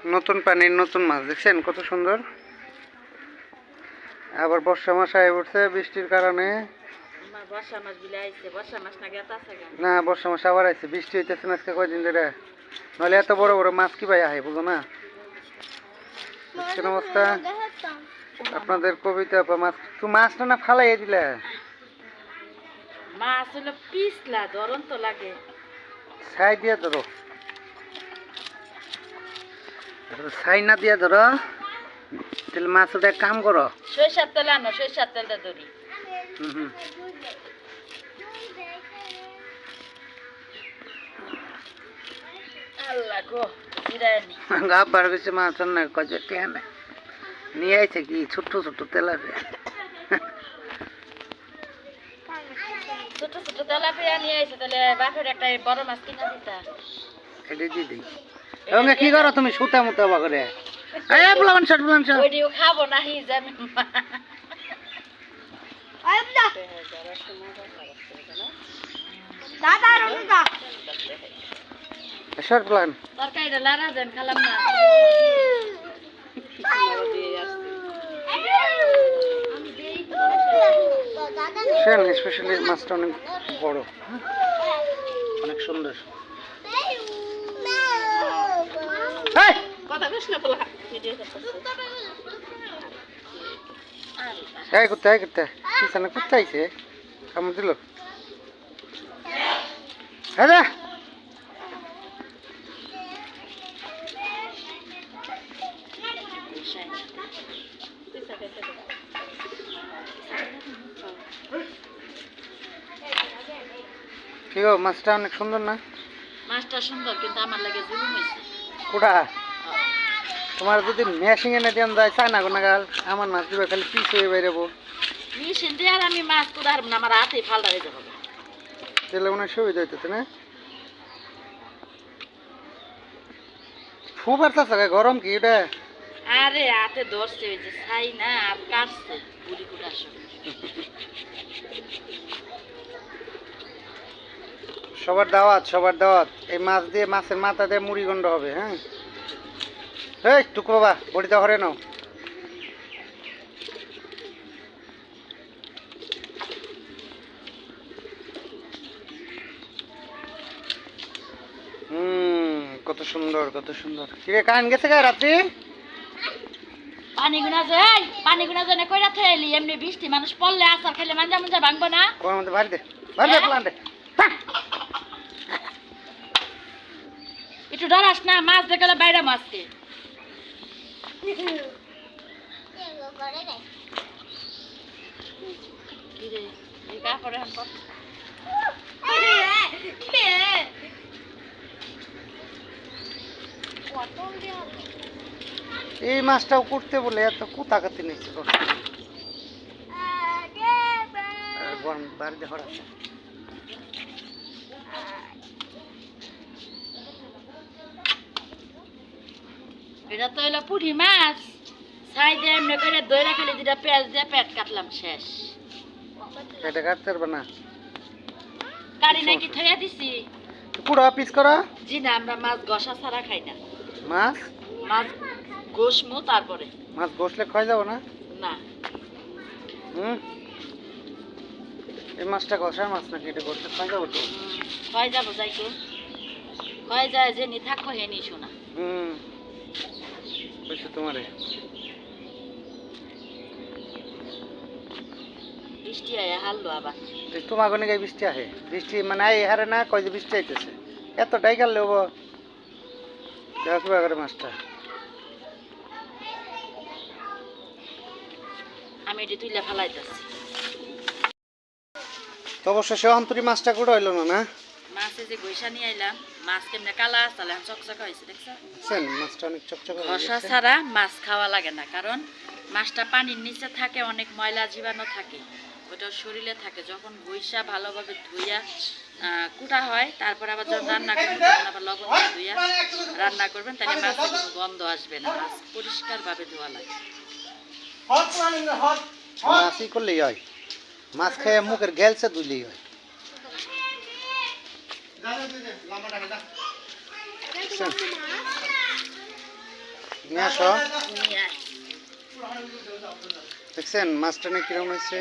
নতুন পানির নতুন মাছ দেখছেন কত সুন্দর। আবার বর্ষা মাস আয় উঠছে বৃষ্টির কারণে। না বর্ষা মাস আবার আইছে, বৃষ্টি হইতেছে না আজকে কয়দিন ধরে, নাহলে এত বড় বড় মাছ কি ভাই আহে বুঝো না। দেখছেন অবস্থা। আপনাদের কবিতা মাছ তো মাছটা না ফালাই দিলে মাছ হলো পিছলা ধরন তো লাগে ছাই দিয়ে ধরো, ছাই না দিয়ে ধরো তাহলে মাছ ওটা কাম করো। সরিষার তেল আনো, সরিষার তেলটা ধরি। আল্লাহ গো জিরানি গাবার গেছে মাছ না কজে টেনে নিয়ে আইছে কি ছোট ছোট তেলাপিয়া। ছোট ছোট তেলাপিয়া নিয়ে আইছে, তাহলে বাপের একটা বড় মাছ কিনা দিতা। এটা দিয়ে দিই। এবং কি করো তুমি সুতা মুতা বা করে ওইটিও খাবো না হি জানি শর্ট প্ল্যান তরকারিটা লাড়া দেন খালাম না। স্পেশালি মাছটা অনেক বড়, অনেক সুন্দর। কোথায় কোথায় পিছনে কোথায় আইছে কামড় দিল। হ্যাঁ কি গো মাছটা অনেক সুন্দর না? মাছটা সুন্দর কিন্তু আমার লাগে জুলুম হইছে। কোটা তোমার যদি মেশিং এনে দেন যায় চায় না গো নাগাল, আমার মাছ দিবে খালি পিস হয়ে বেরোবো। মেশিন দিয়ে আর আমি মাছ তো ধরব না, আমার হাতে ফালটা হয়ে যাবে। তাহলে মনে হয় সুবিধা হইতেছে না। খুব আর চাষা গরম কি এটা? আরে হাতে ধরছে ওই যে ছাই না আর কাটছে বুড়ি কুড়া সব। সবার দাওয়াত, সবার দাওয়াত। এই মাছ দিয়ে মাছের মাথা দিয়ে মুড়ি গন্ড হবে। হ্যাঁ এই টুকু বাবা বড়িটা হরে নাও। কত সুন্দর কত সুন্দর। কিরে কান গেছে গা রাত্রি? পানি গুনা জনে কইরা থইলি, এমনি বৃষ্টি মানুষ পড়লে আসার খেলে মাঞ্জা মুঞ্জা ভাঙবো না। ওর মধ্যে ভারি দে প্লান্টে। একটু ডরাস না, মাছ দেখলে বাইরে মাছকে এই মাছটাও করতে বলে এত কোথা কাতে নিয়েছে বাড়িতে হরা। এটা তো হলো পুঁটি মাছ, ছাই দিয়ে এমনি করে দই রাখলে দুটা পেঁয়াজ দিয়ে পেট কাটলাম শেষ। এটা কাটতে পারবে না, কারি নাকি থইয়া দিছি পুরো পিস করা। জি না, আমরা মাছ গসা ছাড়া খাই না। মাছ মাছ গোসমু তারপরে। মাছ বসলে খাওয়া যাবো না? না এই মাছটা কষার মাছ নাকি? এটা করতে খাওয়া যাবো তো? খাই যাবো যাই তো খাই যায় যে নি থাকো হে নি শোনা। বুঝছো তোমারে বৃষ্টি আয়া হারলো আবার। তোমার কোনে গায়ে বৃষ্টি আহে? বৃষ্টি মানে এই হারে না কয় যে বৃষ্টি আইতেছে এতটাই গেল দেখো করে মাছটা। আমি এটি তুইলে ফেলাইতেছি। তো অবশ্য সে অন্তরী মাছটা করে হইলো না। না মাছে যে গৈসা নিয়ে আইলাম, মাছ কেমনে কালা আসলে চকচকা হয়েছে দেখছো? মাছটা অনেক চকচকা। ঘষা ছাড়া মাছ খাওয়া লাগে না, কারণ মাছটা পানির নিচে থাকে, অনেক ময়লা জীবাণু থাকে, ওটা শরীরে থাকে। যখন গৈসা ভালোভাবে ধুইয়া কুটা হয়, তারপর আবার যখন রান্না করবেন তখন আবার লবণ দিয়ে ধুইয়া রান্না করবেন, তাহলে মাছের কোনো গন্ধ আসবে না। মাছ পরিষ্কারভাবে ধোয়া লাগে। মাছই করলেই হয়, মাছ খেয়ে মুখের গেলছে ধুইলেই হয়। নিয়ে আসো। নিয়ে আয়। দেখছেন মাছটা নিয়ে কিরকম হয়েছে?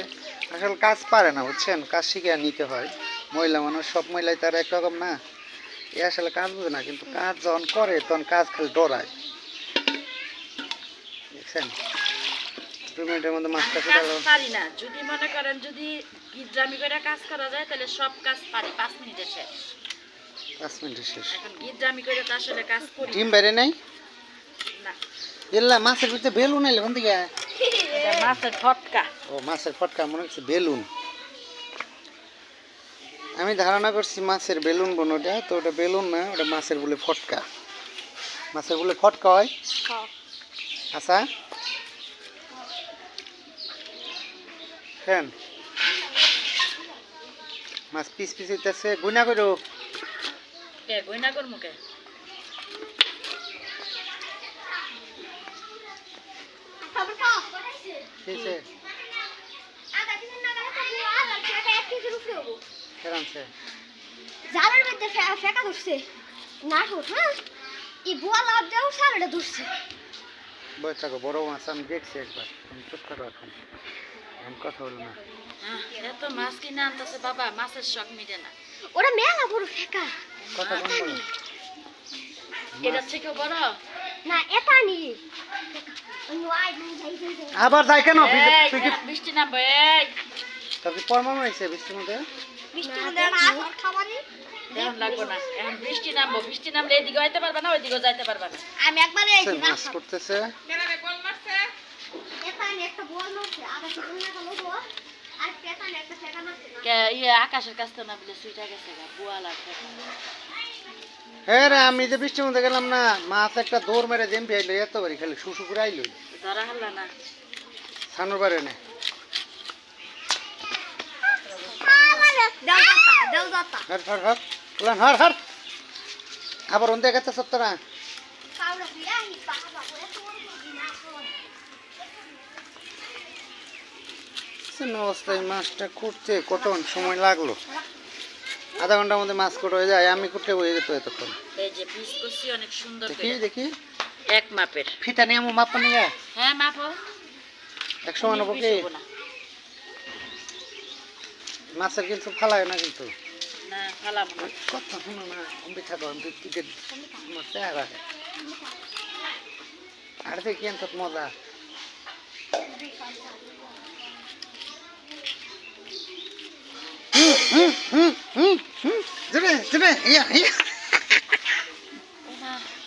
আসলে কাজ পারে না বুঝছেন, কাজ শিখে নিতে হয়। মহিলা মানুষ, সব মহিলাই তার একরকম না। এ আসলে কাজ বুঝে না, কিন্তু কাজ যখন করে তখন কাজ খালি ডরায়। দেখছেন 2 মিনিটের মধ্যে মাছটা আমি ফেলে কাজ পারি না, যদি মনে করেন যদি গিদ্রামি করে কাজ করা যায় তাহলে সব কাজ পারি 5 মিনিটে শেষ। 5 মিনিটে শেষ। এখন গিদ্রামি করে তো আসলে কাজ করি ডিম বাইরে নাই? না। এল্লা মাছের ভিতরে বেলুন এলে কোন দিকে? এটা মাছের ফটকা। ও মাছের ফটকা, মনে হচ্ছে বেলুন। আমি ধারণা করছি মাছের বেলুন বোনটা, তো ওটা বেলুন না, ওটা মাছের বলে ফটকা। মাছের বলে ফটকা হয়। আচ্ছা কেন মাছ পিস পিস হইতেছে, গুনা করো। কে গয়না করমু কে? কিছে কেরামছে জালের মধ্যে ফেকা ধরছে না ঠোঁট, হ্যাঁ এই বুয়া লাভ দেও সারাটা ধরছে। বই থাকো, বড় মাছ আমি দেখছি একবার। তুমি চুপ থাকো এখন, আমি কথা বলো না। এত মাছ কিনে আনতেছে বাবা, মাছের শখ মিটে না। ওরা মেলা বড় ফেকা। কথা কম বলো। এটা থেকে বড়। না এটা নি আবার যাই কেন? এই, তুই কি এখন বৃষ্টি নামবে। এই তাকে পরমাম হয়েছে বৃষ্টির মধ্যে? বৃষ্টির মধ্যে না খাবারই এখন লাগবো না, এখন বৃষ্টি নামবো। বৃষ্টি নামলে এদিকে যাইতে পারবে না, ওইদিকেও যাইতে পারবে না। আমি একবারে এই না মাছ করতেছে। এটা নি একটা বল মারছে আধা সেকেন্ড না হলো গো, আর পেটা নি একটা ফেকা মারছে না। কে ইয়ে আকাশের কাছ থেকে না বলে সুইটা গেছে গা, বুয়াল আর ফেকা। হ্যাঁ রে, আমি যে বৃষ্টির মধ্যে গেলাম না, মাছ একটা দৌড় মেরে জেম্পি আইলো, এত বাড়ি খালি শুশু করে আইলো। ধরা হল্লা না। সানুর বারে নে। দেও দাতা হর হর হর উলান হর হর। আবার অন্ধে গেছে সত্তরা। কাউরা বিয়া হি বাবা করে তোর না তোর সেন অবস্থায় মাছটা করতে কতক্ষণ সময় লাগলো? আধা ঘন্টার মধ্যে মাছ কোট হয়ে যায়, আমি করতে হয়ে যেত এতক্ষণ। এই যে পিস করছি অনেক সুন্দর দেখি করে, দেখি এক মাপের। ফিতা নিয়ে আমার মাপা নিয়ে হ্যাঁ মাপো, 100 মান হবো কি? পিস হবো না। মাছের কিন্তু ফালায় না কিন্তু। না ফালাবো না। কথা শোনো না, আমি থাকো, আমি টিকিট মারতে আর আর দেখি এত মজা।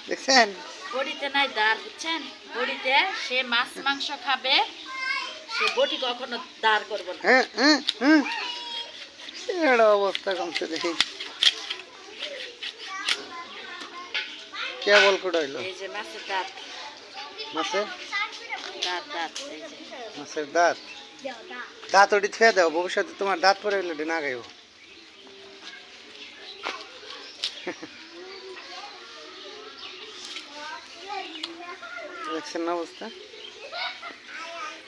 দেখছেন বড়িতে নাই দাঁড়, বুঝছেন? বড়িতে সে মাছ মাংস খাবে, সে বটি কখনো দাঁড় করবো না। এটা অবস্থা কমছে দেখি কে বল কুড়াইলো। এই যে মাছের দাঁত, মাছের দাঁত দাঁত, এই যে মাছের দাঁত। দেও দা দাঁত ওটি থুয়ে দাও, ভবিষ্যতে তোমার দাঁত পরে গেলে ওটি না গাইব। দেখছেন না অবস্থা?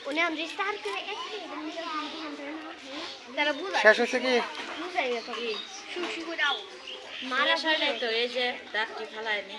উনি আমরা স্টার করে একটু তারা বুঝা শেষ হয়েছে কি? বুঝাই গেছে শুশু করে দাও মারা হয় নাই তো, এই যে দাঁতটি ফালায়নি।